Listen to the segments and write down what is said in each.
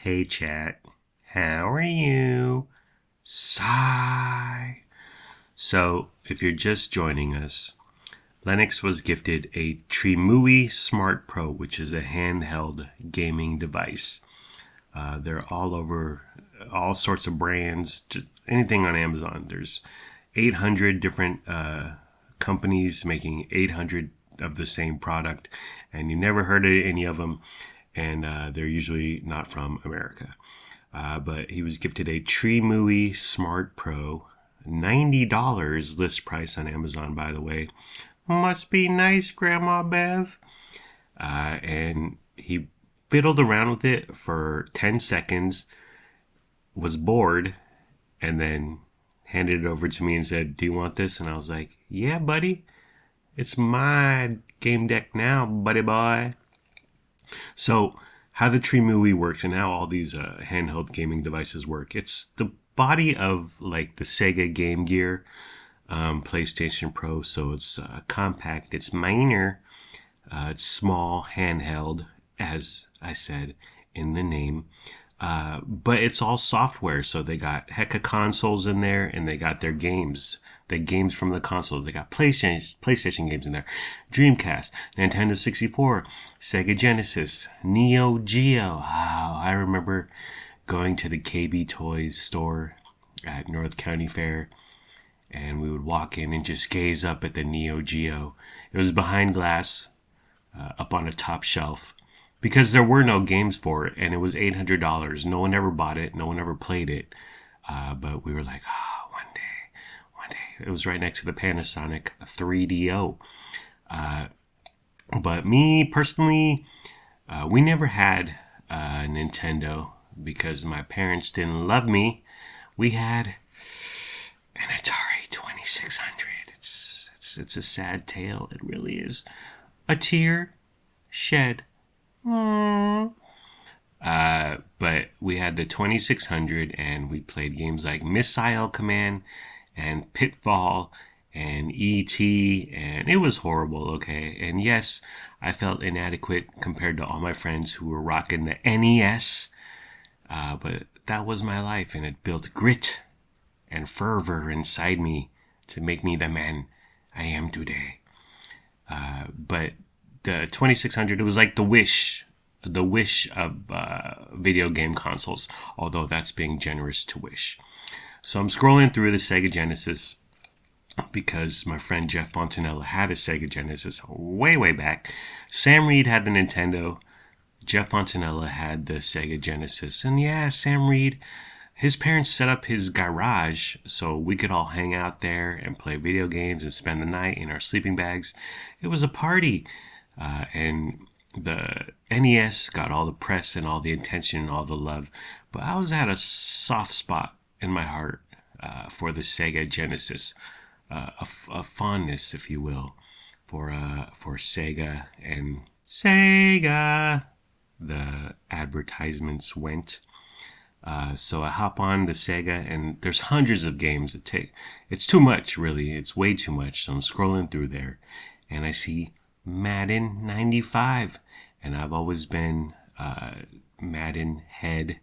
Hey chat, how are you? Sigh. So, if you're just joining us, Lennox was gifted a Trimui Smart Pro, which is a handheld gaming device. They're all over, all sorts of brands, just anything on Amazon. There's 800 different companies making 800 of the same product, and you never heard of any of them, and they're usually not from America. But he was gifted a Trimui Smart Pro, $90 list price on Amazon, by the way. Must be nice, Grandma Bev. And he fiddled around with it for 10 seconds, was bored, and then handed it over to me and said, "Do you want this?" And I was like, "Yeah, buddy. It's my game deck now, buddy boy." So, how the Trimui works and how all these handheld gaming devices work. It's the body of like the Sega Game Gear, PlayStation Pro. So it's compact, it's minor, it's small, handheld, as I said in the name. But it's all software, so they got hecka consoles in there, and they got their games. The games from the consoles. They got PlayStation games in there, Dreamcast, Nintendo 64, Sega Genesis, Neo Geo. Oh, I remember going to the KB Toys store at North County Fair, and we would walk in and just gaze up at the Neo Geo. It was behind glass, up on a top shelf, because there were no games for it, and it was $800. No one ever bought it. No one ever played it. But we were like, oh, one day. It was right next to the Panasonic 3DO. But me, personally, we never had a Nintendo because my parents didn't love me. We had an Atari 2600. It's a sad tale. It really is. A tear shed. But we had the 2600, and we played games like Missile Command and Pitfall and E.T., and it was horrible, okay? And yes, I felt inadequate compared to all my friends who were rocking the NES, but that was my life, and it built grit and fervor inside me to make me the man I am today. But the 2600, it was like the wish of video game consoles, although that's being generous to wish. So I'm scrolling through the Sega Genesis because my friend Jeff Fontanella had a Sega Genesis way back. Sam Reed had the Nintendo. Jeff Fontanella had the Sega Genesis. And yeah, Sam Reed, his parents set up his garage so we could all hang out there and play video games and spend the night in our sleeping bags. It was a party. And the NES got all the press and all the attention and all the love. But I was at a soft spot in my heart for the Sega Genesis. A fondness, if you will, for Sega and Sega. The advertisements went. So I hop on the Sega, and there's hundreds of games. It's too much, really. It's way too much. So I'm scrolling through there, and I see Madden 95, and I've always been Madden head.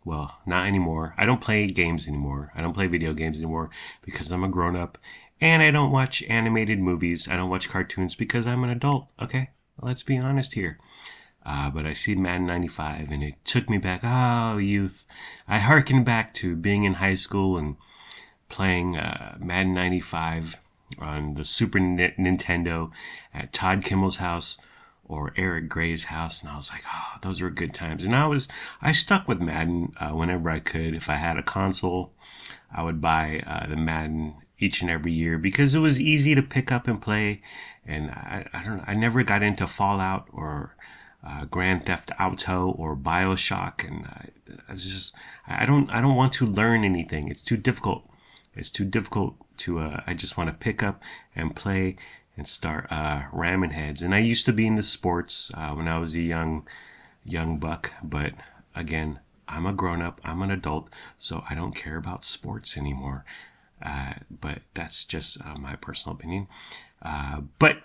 Well, not anymore. I don't play games anymore. I don't play video games anymore because I'm a grown-up, and I don't watch animated movies. I don't watch cartoons because I'm an adult, okay? Let's be honest here. But I see Madden 95, and it took me back. Oh, youth. I hearken back to being in high school and playing Madden 95 on the Super Nintendo at Todd Kimmel's house or Eric Gray's house, and I was like, oh, those were good times. And I stuck with Madden whenever I could. If I had a console, I would buy the Madden each and every year because it was easy to pick up and play. And I never got into Fallout or Grand Theft Auto or BioShock, and I don't want to learn anything. It's too difficult. I just want to pick up and play and start ramming heads. And I used to be into sports when I was a young buck, but again, I'm a grown-up, I'm an adult, so I don't care about sports anymore. But that's just my personal opinion. But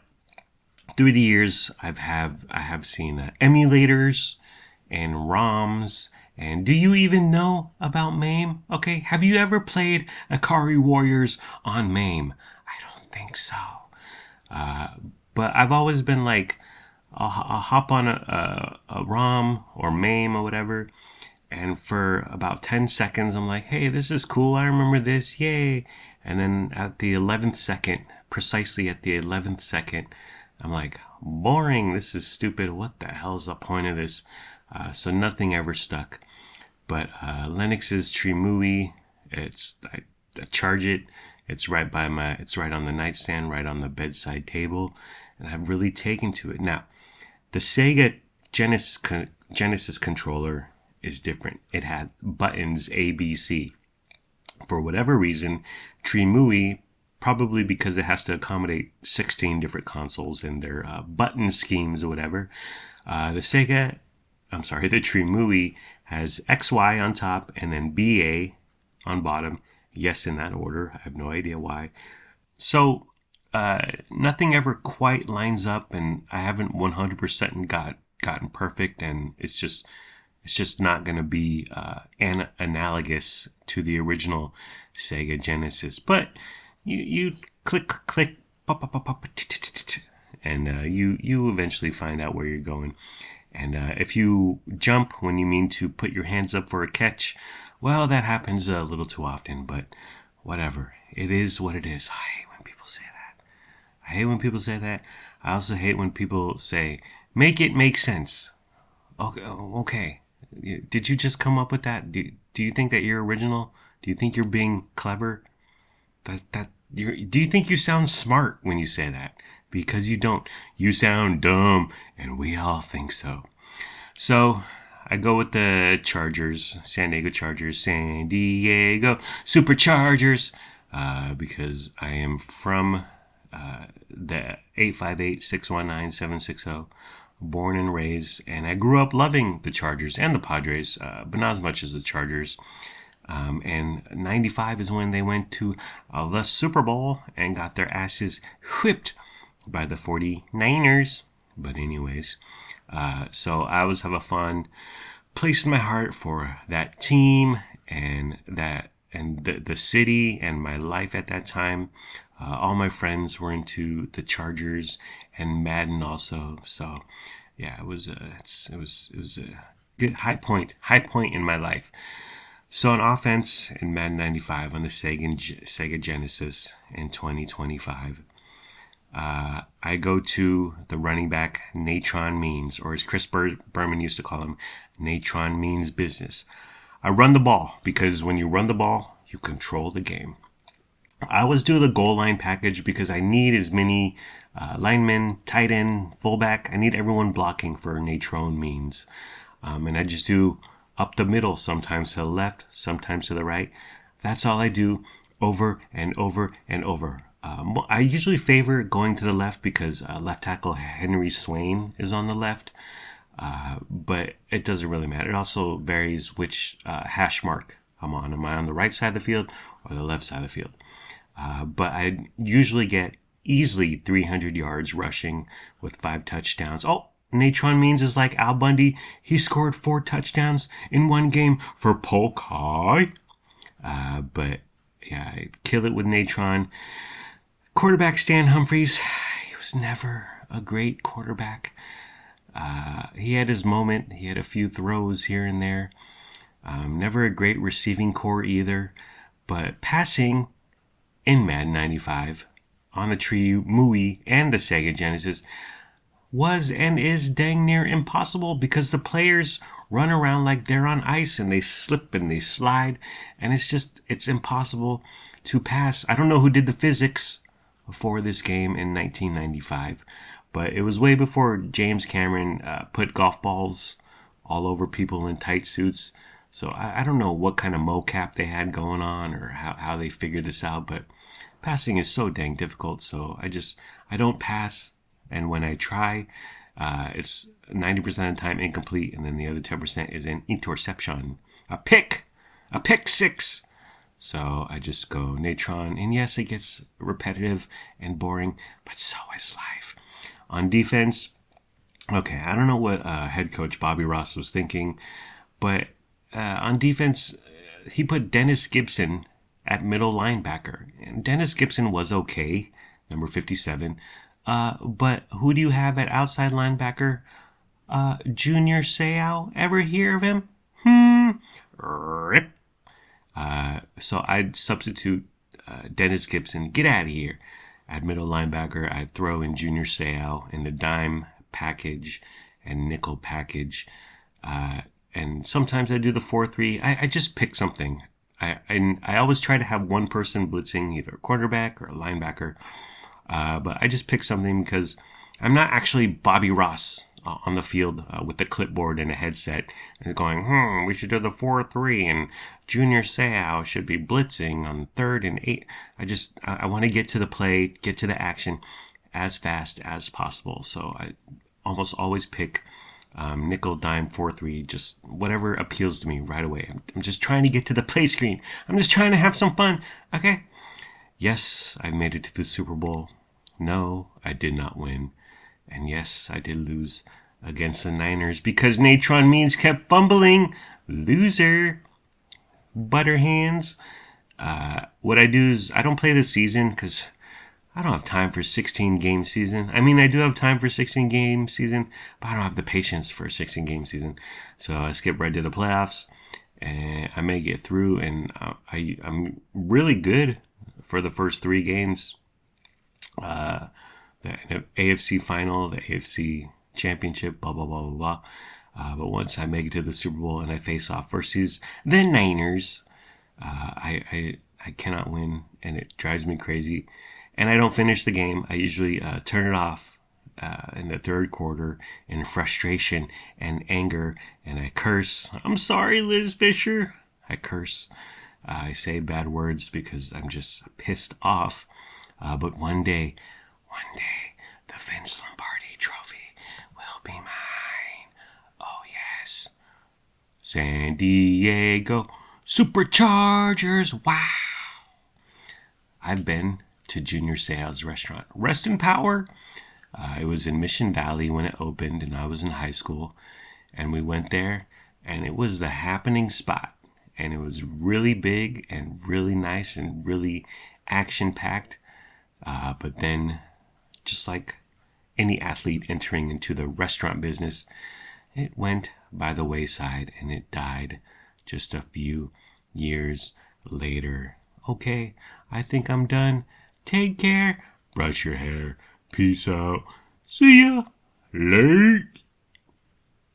through the years, I have seen emulators and ROMs And do you even know about MAME? Okay, have you ever played Ikari Warriors on MAME? I don't think so. But I've always been like, I'll hop on a ROM or MAME or whatever, and for about 10 seconds, I'm like, hey, this is cool. I remember this. Yay. And then at the 11th second, precisely at the 11th second, I'm like, boring. This is stupid. What the hell's the point of this? So nothing ever stuck. But Lennox's Trimui, I charge it. It's right on the nightstand, right on the bedside table, and I've really taken to it. Now, the Sega Genesis controller is different. It had buttons A, B, C. For whatever reason, Trimui, probably because it has to accommodate 16 different consoles and their button schemes or whatever, the Trimui has XY on top and then BA on bottom. Yes, in that order. I have no idea why. So, nothing ever quite lines up, and I haven't 100% gotten perfect, and it's just not going to be analogous to the original Sega Genesis. But you click, pop, pop, pop, pop, and you eventually find out where you're going. And if you jump when you mean to put your hands up for a catch, well, that happens a little too often, but whatever. It is what it is. I hate when people say that. I also hate when people say, make it make sense. Okay. Did you just come up with that? Do you think that you're original? Do you think you're being clever? Do you think you sound smart when you say that? Because you don't. You sound dumb, and we all think so. So, I go with the Chargers, San Diego Superchargers, because I am from the 858-619-760, born and raised, and I grew up loving the Chargers and the Padres, but not as much as the Chargers. And 95 is when they went to the Super Bowl and got their asses whipped by the 49ers. But anyways, so I always have a fond place in my heart for that team and the city and my life at that time. All my friends were into the Chargers and Madden also. So yeah, it was a good high point in my life. So on offense in Madden 95 on the Sega Genesis in 2025, I go to the running back Natron Means, or as Chris Berman used to call him, Natron Means Business. I run the ball because when you run the ball, you control the game. I always do the goal line package because I need as many linemen, tight end, fullback. I need everyone blocking for Natron Means. And I just do up the middle, sometimes to the left, sometimes to the right. That's all I do over and over and over. I usually favor going to the left because left tackle Henry Swain is on the left. But it doesn't really matter. It also varies which hash mark I'm on. Am I on the right side of the field or the left side of the field? But I usually get easily 300 yards rushing with 5 touchdowns. Oh, Natron Means is like Al Bundy. He scored 4 touchdowns in one game for Polk High. But yeah, I kill it with Natron. Quarterback Stan Humphries, he was never a great quarterback. He had his moment. He had a few throws here and there. Never a great receiving core either. But passing in Madden 95 on the Trimui and the Sega Genesis was and is dang near impossible because the players run around like they're on ice and they slip and they slide, and it's impossible to pass. I don't know who did the physics for this game in 1995, but it was way before James Cameron put golf balls all over people in tight suits. So I don't know what kind of mocap they had going on or how they figured this out, but passing is so dang difficult. So I don't pass. And when I try, it's 90% of the time incomplete. And then the other 10% is an interception, a pick six. So I just go Natron. And yes, it gets repetitive and boring, but so is life. On defense, okay, I don't know what head coach Bobby Ross was thinking, but On defense, he put Dennis Gibson at middle linebacker. And Dennis Gibson was okay, number 57. But who do you have at outside linebacker? Junior Seau. Ever hear of him? Rip. So I'd substitute Dennis Gibson. Get out of here. At middle linebacker, I'd throw in Junior Seau in the dime package and nickel package. And sometimes I do the 4-3. I just pick something. I always try to have one person blitzing, either a quarterback or a linebacker. But I just pick something because I'm not actually Bobby Ross on the field with the clipboard and a headset and going, we should do the 4-3 and Junior Seau should be blitzing on 3rd and 8. I want to get to the play, get to the action as fast as possible. So I almost always pick nickel, dime, 4-3, just whatever appeals to me right away. I'm just trying to get to the play screen. I'm just trying to have some fun. Okay. Yes, I made it to the Super Bowl. No, I did not win. And yes, I did lose against the Niners because Natron Means kept fumbling. Loser. Butterhands. What I do is I don't play the season because I don't have time for 16-game season. I mean, I do have time for 16-game season, but I don't have the patience for a 16-game season. So I skip right to the playoffs, and I may get through, and I'm really good for the first 3 games. The AFC final, the AFC championship, blah, blah, blah, blah, blah. But once I make it to the Super Bowl and I face off versus the Niners, I cannot win, and it drives me crazy. And I don't finish the game. I usually turn it off in the 3rd quarter in frustration and anger, and I curse. I'm sorry, Liz Fisher. I curse. I say bad words because I'm just pissed off. But one day, the Vince Lombardi trophy will be mine. Oh, yes. San Diego Superchargers. Wow. I've been to Junior Seau's restaurant. Rest in Power. It was in Mission Valley when it opened, and I was in high school. And we went there, and it was the happening spot. And it was really big and really nice and really action-packed. But then, just like any athlete entering into the restaurant business, it went by the wayside and it died just a few years later. Okay, I think I'm done. Take care. Brush your hair. Peace out. See ya. Late.